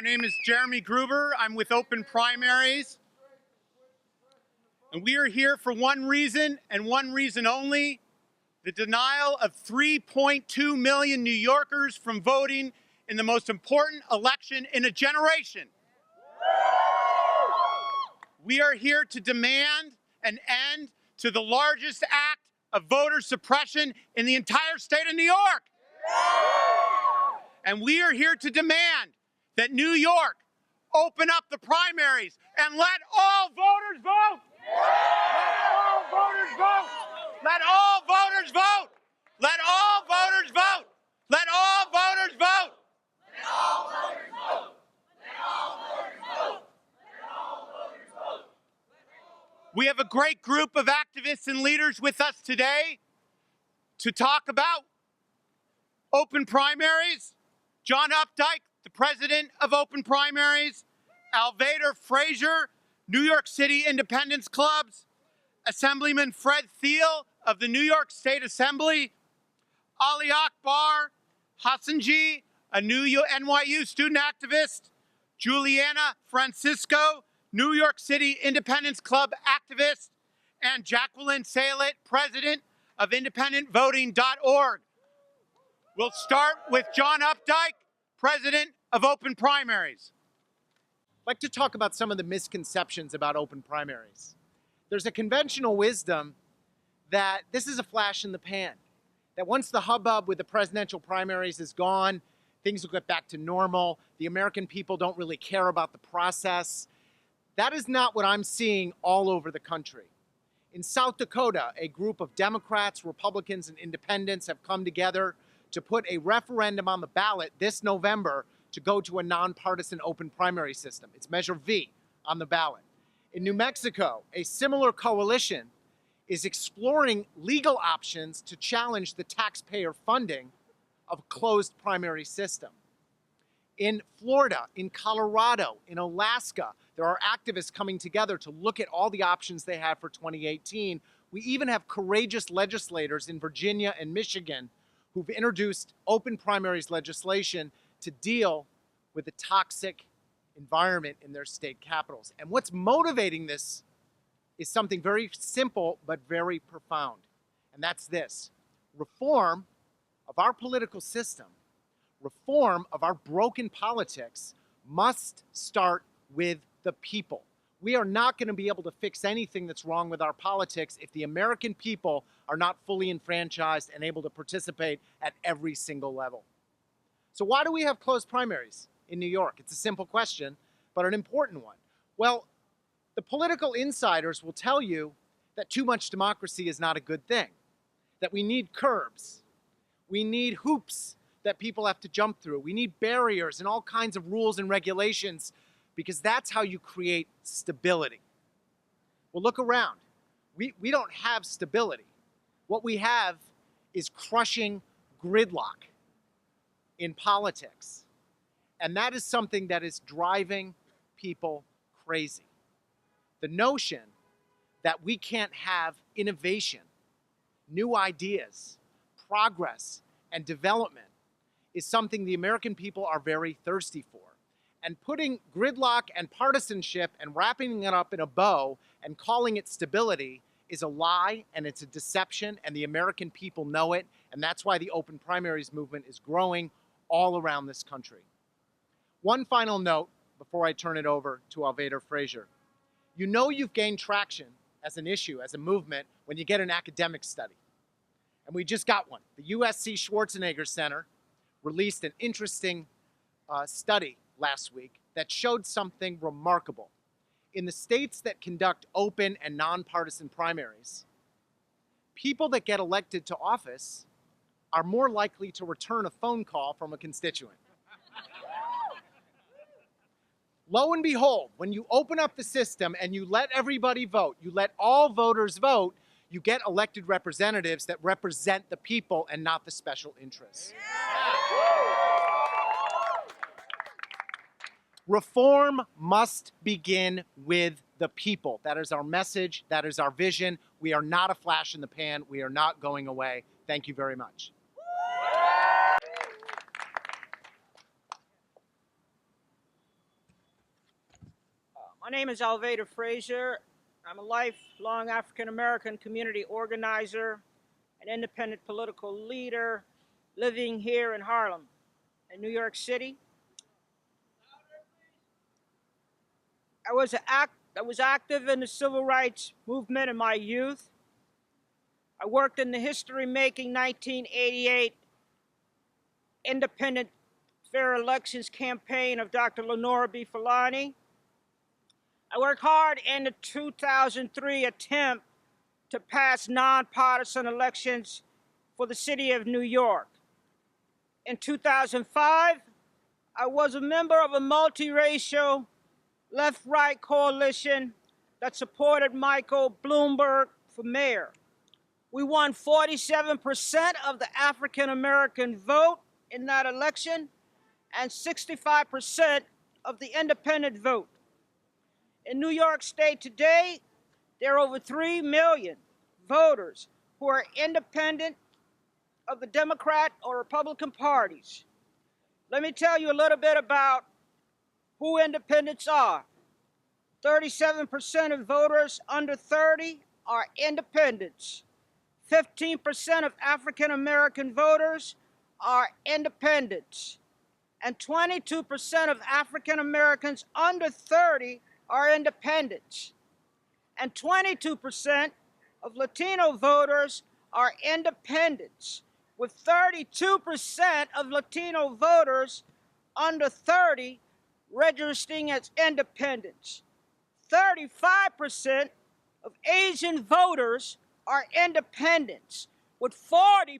My name is Jeremy Gruber. I'm with Open Primaries. And we are here for one reason and one reason only: the denial of 3.2 million New Yorkers from voting in the most important election in a generation. We are here to demand an end to the largest act of voter suppression in the entire state of New York. And we are here to demand that New York open up the primaries and let all voters vote. Let all voters vote. Let all voters vote. Let all voters vote. Let all voters vote. Let all voters vote. Let all voters vote. Let all voters vote. We have a great group of activists and leaders with us today to talk about open primaries. John Opdycke, the president of Open Primaries; Alvaader, Frazier, New York City Independence Clubs; Assemblyman Fred Thiele of the New York State Assembly; AliAkbar, Hassonjee, a new NYU student activist; Juliana Francisco, New York City Independence Club activist; and Jacqueline, Salit, president of independentvoting.org. We'll start with John Opdycke, president of Open Primaries. I'd like to talk about some of the misconceptions about open primaries. There's a conventional wisdom that this is a flash in the pan, that once the hubbub with the presidential primaries is gone, things will get back to normal. The American people don't really care about the process. That is not what I'm seeing all over the country. In South Dakota, a group of Democrats, Republicans, and independents have come together to put a referendum on the ballot this November to go to a nonpartisan open primary system. It's Measure V on the ballot. In New Mexico, a similar coalition is exploring legal options to challenge the taxpayer funding of a closed primary system. In Florida, in Colorado, in Alaska, there are activists coming together to look at all the options they have for 2018. We even have courageous legislators in Virginia and Michigan who've introduced open primaries legislation to deal with the toxic environment in their state capitals. And what's motivating this is something very simple but very profound. And that's this: reform of our political system, reform of our broken politics must start with the people. We are not going to be able to fix anything that's wrong with our politics if the American people are not fully enfranchised and able to participate at every single level. So why do we have closed primaries in New York? It's a simple question, but an important one. Well, the political insiders will tell you that too much democracy is not a good thing, that we need curbs, we need hoops that people have to jump through, we need barriers and all kinds of rules and regulations, because that's how you create stability. Well, look around. We don't have stability. What we have is crushing gridlock in politics. And that is something that is driving people crazy. The notion that we can't have innovation, new ideas, progress, and development is something the American people are very thirsty for. And putting gridlock and partisanship and wrapping it up in a bow and calling it stability is a lie, and it's a deception, and the American people know it, and that's why the open primaries movement is growing all around this country. One final note before I turn it over to Alvaader Frazier. You know you've gained traction as an issue, as a movement, when you get an academic study. And we just got one. The USC Schwarzenegger Center released an interesting study last week that showed something remarkable. In the states that conduct open and nonpartisan primaries, people that get elected to office are more likely to return a phone call from a constituent. Lo and behold, when you open up the system and you let everybody vote, you let all voters vote, you get elected representatives that represent the people and not the special interests. Reform must begin with the people. That is our message. That is our vision. We are not a flash in the pan. We are not going away. Thank you very much. My name is Alvaader Frazier. I'm a lifelong African-American community organizer, an independent political leader living here in Harlem, in New York City. I was active in the civil rights movement in my youth. I worked in the history-making 1988 independent fair elections campaign of Dr. Lenora B. Fulani. I worked hard in the 2003 attempt to pass nonpartisan elections for the city of New York. In 2005, I was a member of a multiracial left-right coalition that supported Michael Bloomberg for mayor. We won 47% of the African-American vote in that election and 65% of the independent vote. In New York State today, there are over 3 million voters who are independent of the Democrat or Republican parties. Let me tell you a little bit about who independents are. 37% of voters under 30 are independents. 15% of African American voters are independents. And 22% of African Americans under 30 are independents. And 22% of Latino voters are independents, with 32% of Latino voters under 30 registering as independents. 35% of Asian voters are independents, with 40%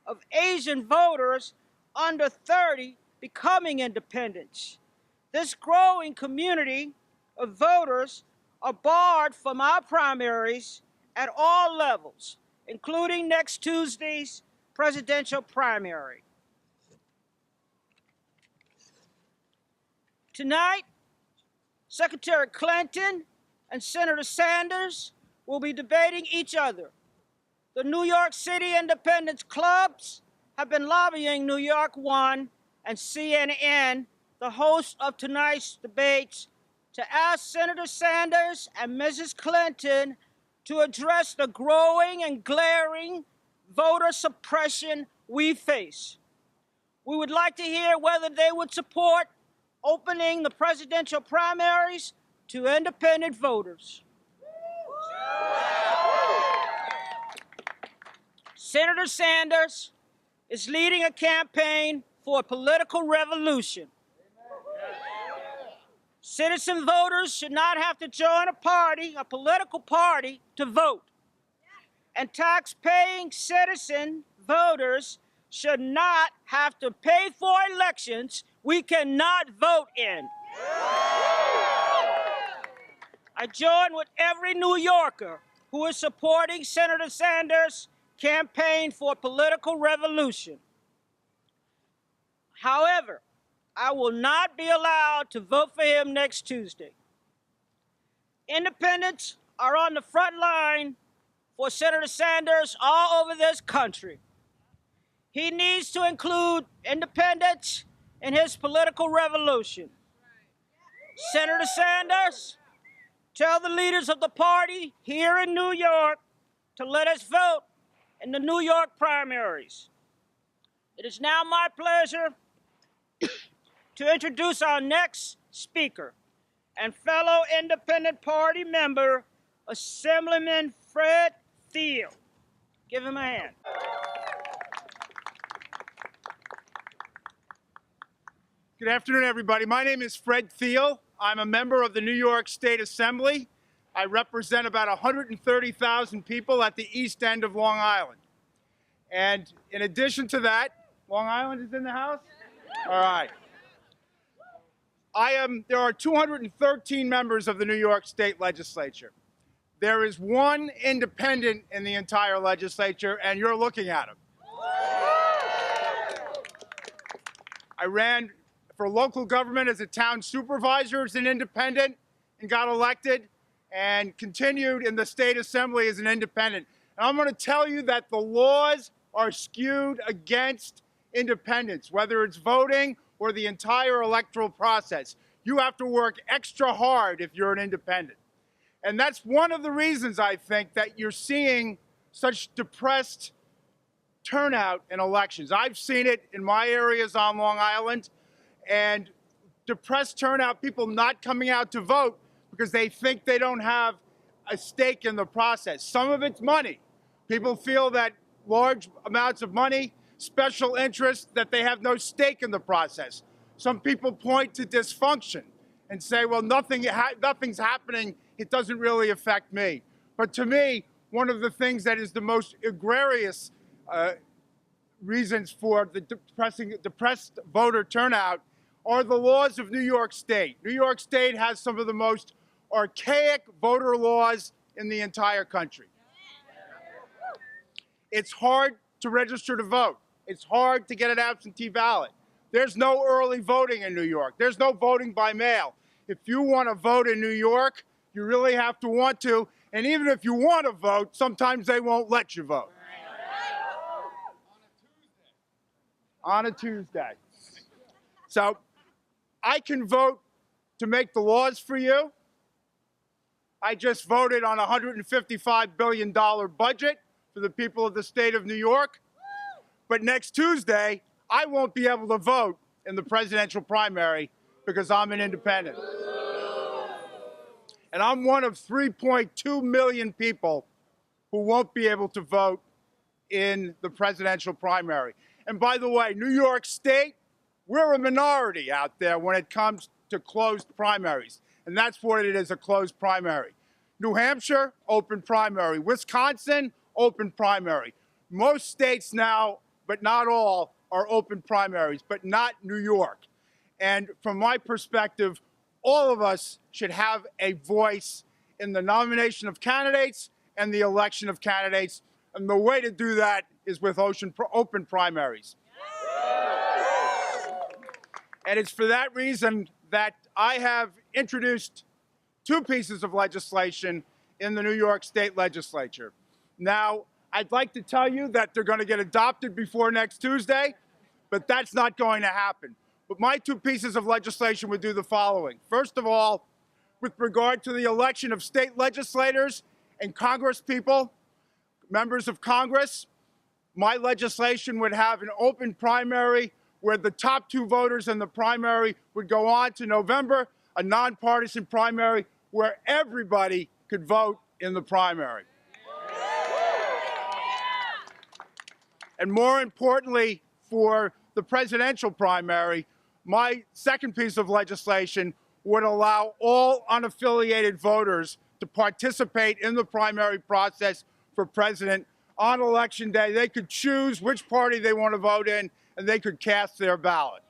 of Asian voters under 30 becoming independents. This growing community of voters are barred from our primaries at all levels, including next Tuesday's presidential primary. Tonight, Secretary Clinton and Senator Sanders will be debating each other. The New York City Independence Clubs have been lobbying New York One and CNN, the host of tonight's debates, to ask Senator Sanders and Mrs. Clinton to address the growing and glaring voter suppression we face. We would like to hear whether they would support opening the presidential primaries to independent voters. Senator Sanders is leading a campaign for a political revolution. Citizen voters should not have to join a political party, to vote. And tax-paying citizen voters should not have to pay for elections we cannot vote in. I join with every New Yorker who is supporting Senator Sanders' campaign for political revolution. However, I will not be allowed to vote for him next Tuesday. Independents are on the front line for Senator Sanders all over this country. He needs to include independents in his political revolution. Senator Sanders, tell the leaders of the party here in New York to let us vote in the New York primaries. It is now my pleasure to introduce our next speaker and fellow Independent Party member, Assemblyman Fred Thiele. Give him a hand. Good afternoon, everybody. My name is Fred Thiele. I'm a member of the New York State Assembly. I represent about 130,000 people at the east end of Long Island. And in addition to that, Long Island is in the house? All right. There are 213 members of the New York State Legislature. There is one independent in the entire legislature, and you're looking at him. I ran for local government as a town supervisor as an independent and got elected, and continued in the state assembly as an independent. And I'm going to tell you that the laws are skewed against independents, whether it's voting or the entire electoral process. You have to work extra hard if you're an independent. And that's one of the reasons, I think, that you're seeing such depressed turnout in elections. I've seen it in my areas on Long Island, and depressed turnout, people not coming out to vote because they think they don't have a stake in the process. Some of it's money. People feel that large amounts of money, special interest, that they have no stake in the process. Some people point to dysfunction and say, well, nothing's happening. It doesn't really affect me. But to me, one of the things that is the most egregious reasons for the depressed voter turnout are the laws of New York State. New York State has some of the most archaic voter laws in the entire country. It's hard to register to vote. It's hard to get an absentee ballot. There's no early voting in New York. There's no voting by mail. If you want to vote in New York, you really have to want to. And even if you want to vote, sometimes they won't let you vote. On a Tuesday. So I can vote to make the laws for you. I just voted on a $155 billion budget for the people of the state of New York. But next Tuesday, I won't be able to vote in the presidential primary because I'm an independent. And I'm one of 3.2 million people who won't be able to vote in the presidential primary. And by the way, New York State, we're a minority out there when it comes to closed primaries. And that's what it is, a closed primary. New Hampshire, open primary. Wisconsin, open primary. Most states now, but not all, are open primaries, but not New York. And from my perspective, all of us should have a voice in the nomination of candidates and the election of candidates. And the way to do that is with open primaries. And it's for that reason that I have introduced two pieces of legislation in the New York State Legislature. Now, I'd like to tell you that they're going to get adopted before next Tuesday, but that's not going to happen. But my two pieces of legislation would do the following. First of all, with regard to the election of state legislators and congresspeople, members of Congress, my legislation would have an open primary where the top two voters in the primary would go on to November, a nonpartisan primary where everybody could vote in the primary. And more importantly, for the presidential primary, my second piece of legislation would allow all unaffiliated voters to participate in the primary process for president. On election day, they could choose which party they want to vote in, and they could cast their ballot.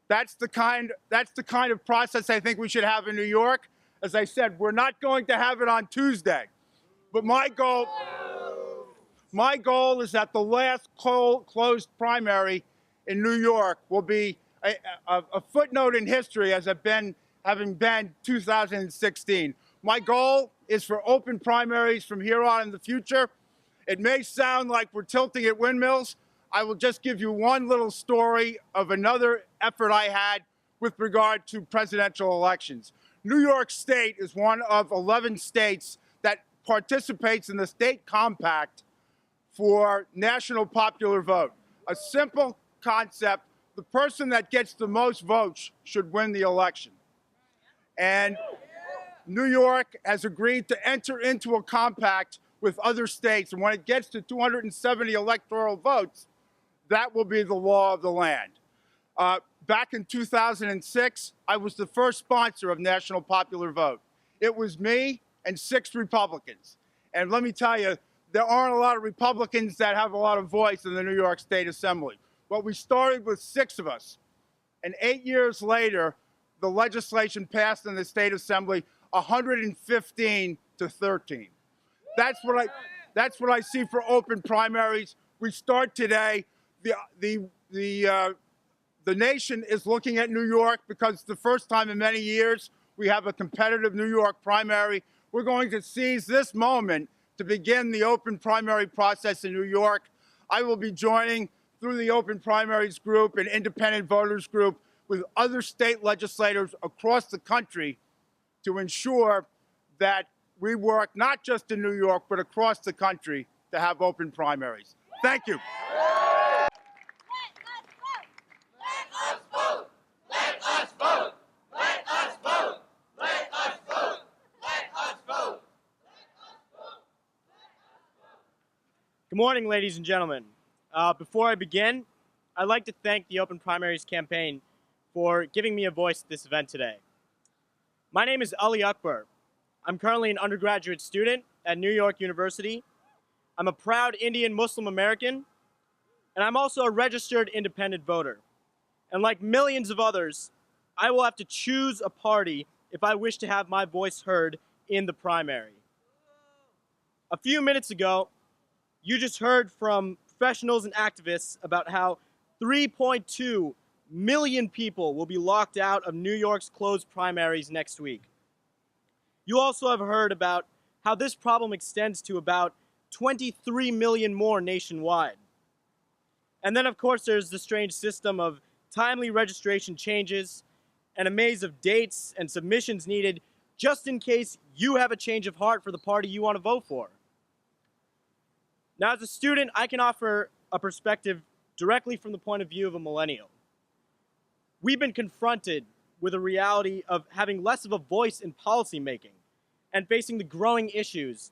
That's the kind of process I think we should have in New York. As I said, we're not going to have it on Tuesday. But my goal is that the last closed primary in New York will be a footnote in history as having been 2016. My goal is for open primaries from here on in the future. It may sound like we're tilting at windmills. I will just give you one little story of another effort I had with regard to presidential elections. New York State is one of 11 states that participates in the state compact for national popular vote. A simple concept: the person that gets the most votes should win the election. And New York has agreed to enter into a compact with other states, and when it gets to 270 electoral votes, that will be the law of the land. Back in 2006, I was the first sponsor of National Popular Vote. It was me and 6 Republicans. And let me tell you, there aren't a lot of Republicans that have a lot of voice in the New York State Assembly. But we started with 6 of us. And 8 years later, the legislation passed in the State Assembly 115 to 13. That's what I see for open primaries. We start today. The nation is looking at New York because it's the first time in many years we have a competitive New York primary. We're going to seize this moment to begin the open primary process in New York. I will be joining through the Open Primaries group and independent voters group with other state legislators across the country to ensure that we work not just in New York, but across the country to have open primaries. Thank you. Good morning, ladies and gentlemen. Before I begin, I'd like to thank the Open Primaries campaign for giving me a voice at this event today. My name is AliAkbar. I'm currently an undergraduate student at New York University. I'm a proud Indian Muslim American, and I'm also a registered independent voter. And like millions of others, I will have to choose a party if I wish to have my voice heard in the primary. A few minutes ago, you just heard from professionals and activists about how 3.2 million people will be locked out of New York's closed primaries next week. You also have heard about how this problem extends to about 23 million more nationwide. And then, of course, there's the strange system of timely registration changes and a maze of dates and submissions needed just in case you have a change of heart for the party you want to vote for. Now, as a student, I can offer a perspective directly from the point of view of a millennial. We've been confronted with a reality of having less of a voice in policymaking and facing the growing issues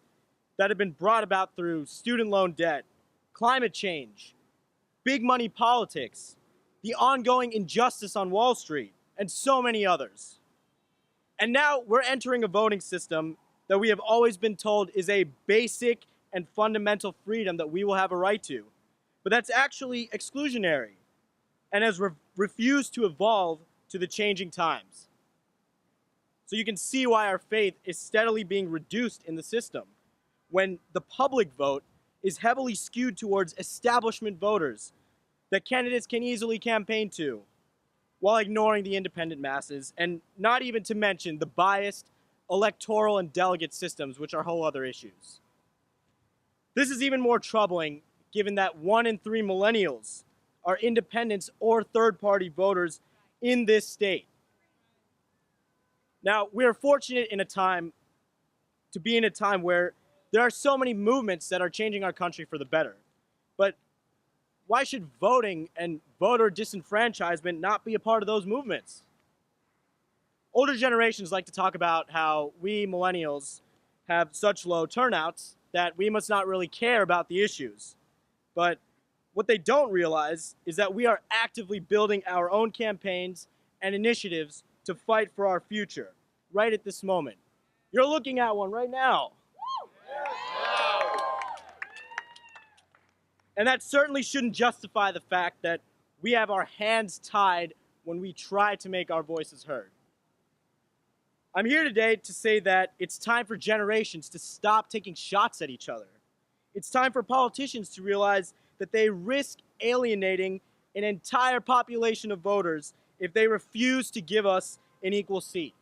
that have been brought about through student loan debt, climate change, big money politics, the ongoing injustice on Wall Street, and so many others. And now we're entering a voting system that we have always been told is a basic and fundamental freedom that we will have a right to. But that's actually exclusionary and has refused to evolve to the changing times. So you can see why our faith is steadily being reduced in the system when the public vote is heavily skewed towards establishment voters that candidates can easily campaign to, while ignoring the independent masses, and not even to mention the biased electoral and delegate systems, which are whole other issues. This is even more troubling given that 1 in 3 millennials are independents or third-party voters in this state. Now, we are fortunate to be in a time where there are so many movements that are changing our country for the better. But why should voting and voter disenfranchisement not be a part of those movements? Older generations like to talk about how we millennials have such low turnouts that we must not really care about the issues. But what they don't realize is that we are actively building our own campaigns and initiatives to fight for our future, right at this moment. You're looking at one right now. And that certainly shouldn't justify the fact that we have our hands tied when we try to make our voices heard. I'm here today to say that it's time for generations to stop taking shots at each other. It's time for politicians to realize that they risk alienating an entire population of voters if they refuse to give us an equal seat.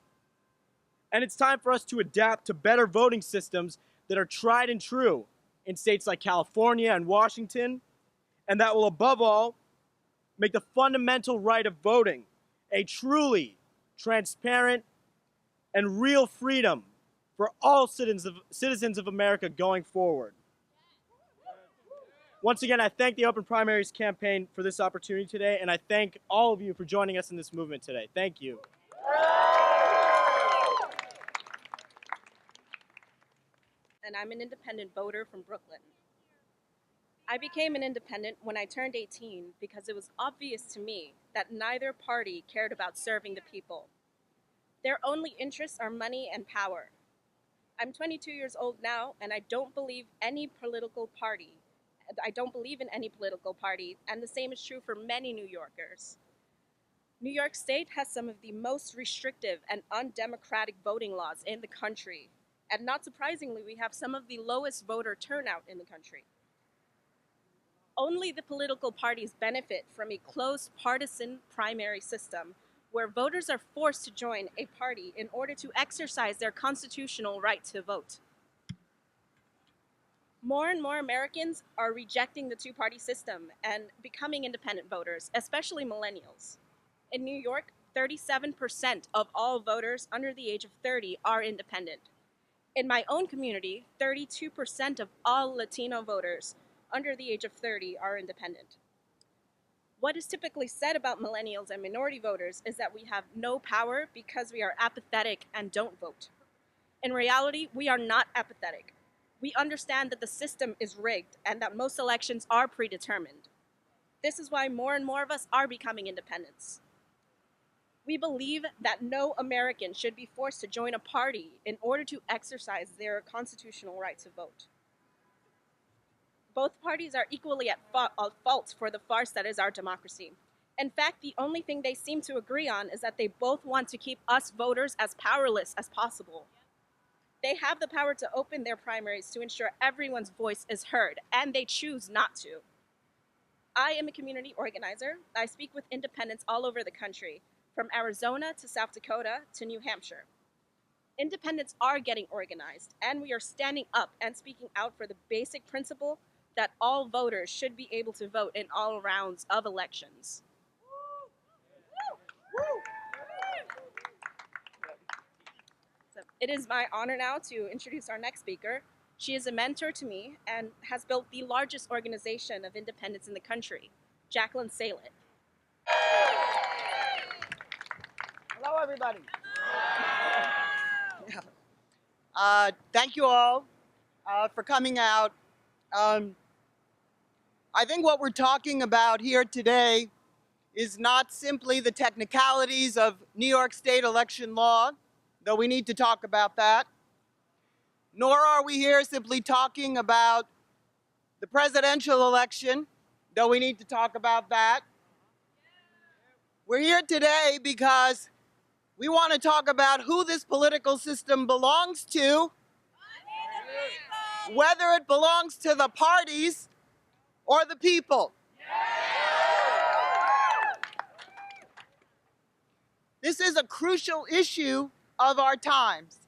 And it's time for us to adapt to better voting systems that are tried and true in states like California and Washington, and that will, above all, make the fundamental right of voting a truly transparent and real freedom for all citizens of America going forward. Once again, I thank the Open Primaries campaign for this opportunity today, and I thank all of you for joining us in this movement today. Thank you. And I'm an independent voter from Brooklyn. I became an independent when I turned 18 because it was obvious to me that neither party cared about serving the people. Their only interests are money and power. I'm 22 years old now, and I don't believe in any political party, and the same is true for many New Yorkers. New York State has some of the most restrictive and undemocratic voting laws in the country, and not surprisingly, we have some of the lowest voter turnout in the country. Only the political parties benefit from a closed partisan primary system where voters are forced to join a party in order to exercise their constitutional right to vote. More and more Americans are rejecting the two-party system and becoming independent voters, especially millennials. In New York, 37% of all voters under the age of 30 are independent. In my own community, 32% of all Latino voters under the age of 30 are independent. What is typically said about millennials and minority voters is that we have no power because we are apathetic and don't vote. In reality, we are not apathetic. We understand that the system is rigged and that most elections are predetermined. This is why more and more of us are becoming independents. We believe that no American should be forced to join a party in order to exercise their constitutional right to vote. Both parties are equally at fault for the farce that is our democracy. In fact, the only thing they seem to agree on is that they both want to keep us voters as powerless as possible. They have the power to open their primaries to ensure everyone's voice is heard, and they choose not to. I am a community organizer. I speak with independents all over the country, from Arizona to South Dakota to New Hampshire. Independents are getting organized, and we are standing up and speaking out for the basic principle that all voters should be able to vote in all rounds of elections. So it is my honor now to introduce our next speaker. She is a mentor to me and has built the largest organization of independents in the country, Jacqueline Salit. Hello, everybody. Thank you all for coming out. I think what we're talking about here today is not simply the technicalities of New York State election law, though we need to talk about that, nor are we here simply talking about the presidential election, though we need to talk about that. We're here today because we want to talk about who this political system belongs to, whether it belongs to the parties or the people. This is a crucial issue of our times,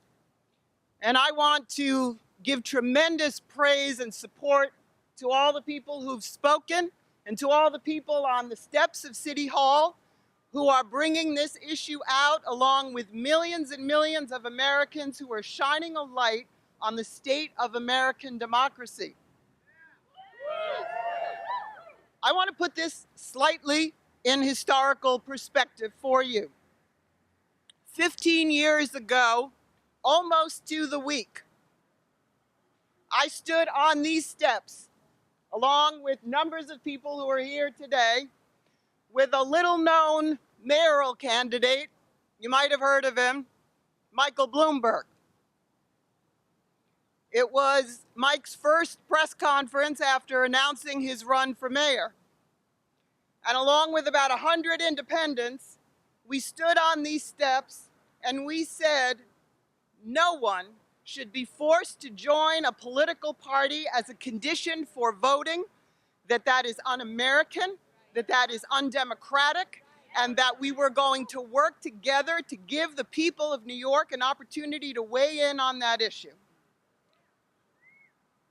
and I want to give tremendous praise and support to all the people who've spoken and to all the people on the steps of City Hall who are bringing this issue out, along with millions and millions of Americans who are shining a light on the state of American democracy. I want to put this slightly in historical perspective for you. 15 years ago, almost to the week, I stood on these steps, along with numbers of people who are here today, with a little-known mayoral candidate, you might have heard of him, Michael Bloomberg. It was Mike's first press conference after announcing his run for mayor. And along with about 100 independents, we stood on these steps and we said, no one should be forced to join a political party as a condition for voting, that is un-American, that is undemocratic, and that we were going to work together to give the people of New York an opportunity to weigh in on that issue.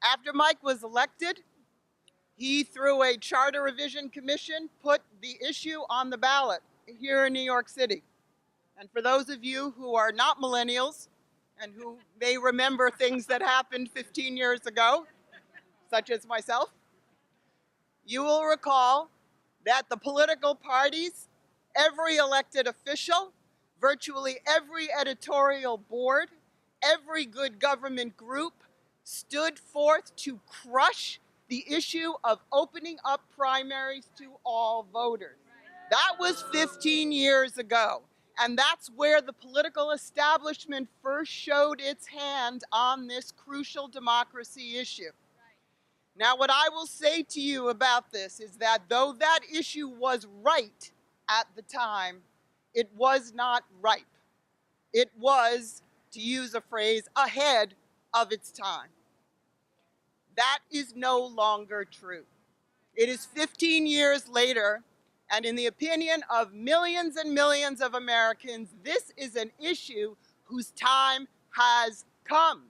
After Mike was elected, he, through a charter revision commission, put the issue on the ballot here in New York City. And for those of you who are not millennials and who may remember things that happened 15 years ago, such as myself, you will recall that the political parties, every elected official, virtually every editorial board, every good government group stood forth to crush the issue of opening up primaries to all voters. That was 15 years ago, and that's where the political establishment first showed its hand on this crucial democracy issue. Now, what I will say to you about this is that though that issue was right at the time, it was not ripe. It was, to use a phrase, ahead of its time. That is no longer true. It is 15 years later, and in the opinion of millions and millions of Americans, this is an issue whose time has come.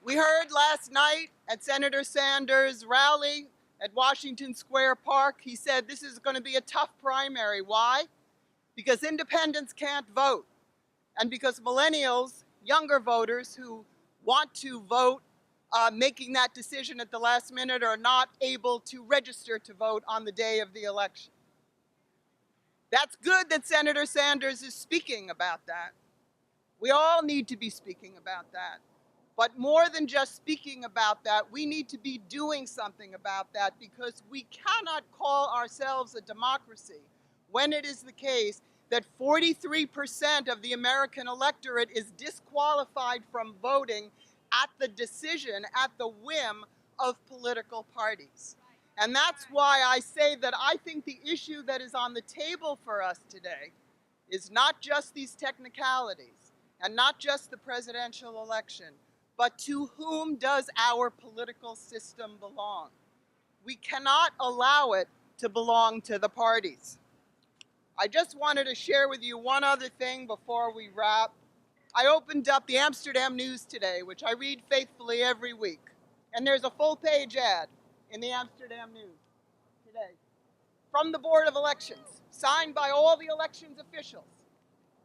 We heard last night at Senator Sanders' rally at Washington Square Park, he said this is going to be a tough primary. Why? Because independents can't vote, and because millennials, younger voters who want to vote, making that decision at the last minute, are not able to register to vote on the day of the election. That's good that Senator Sanders is speaking about that. We all need to be speaking about that. But more than just speaking about that, we need to be doing something about that, because we cannot call ourselves a democracy when it is the case that 43% of the American electorate is disqualified from voting at the decision, at the whim of political parties. And that's why I say that I think the issue that is on the table for us today is not just these technicalities and not just the presidential election, but to whom does our political system belong? We cannot allow it to belong to the parties. I just wanted to share with you one other thing before we wrap. I opened up the Amsterdam News today, which I read faithfully every week, and there's a full-page ad in the Amsterdam News today from the Board of Elections, signed by all the elections officials,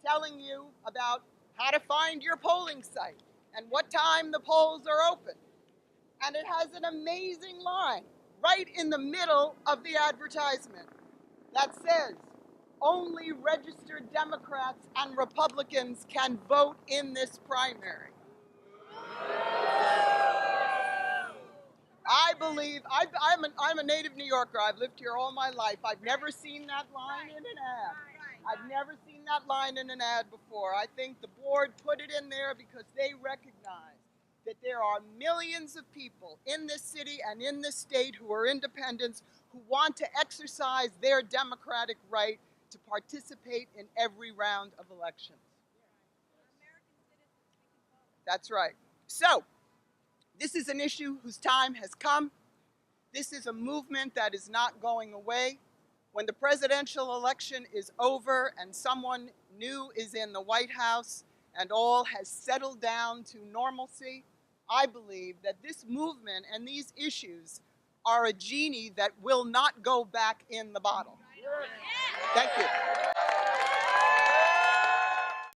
telling you about how to find your polling site and what time the polls are open. And it has an amazing line right in the middle of the advertisement that says, only registered Democrats and Republicans can vote in this primary. I believe, I'm a native New Yorker. I've lived here all my life. I've never seen that line in an ad. I've never seen that line in an ad before. I think the board put it in there because they recognize that there are millions of people in this city and in this state who are independents who want to exercise their democratic right to participate in every round of elections. That's right. So, this is an issue whose time has come. This is a movement that is not going away. When the presidential election is over and someone new is in the White House and all has settled down to normalcy, I believe that this movement and these issues are a genie that will not go back in the bottle. Thank you.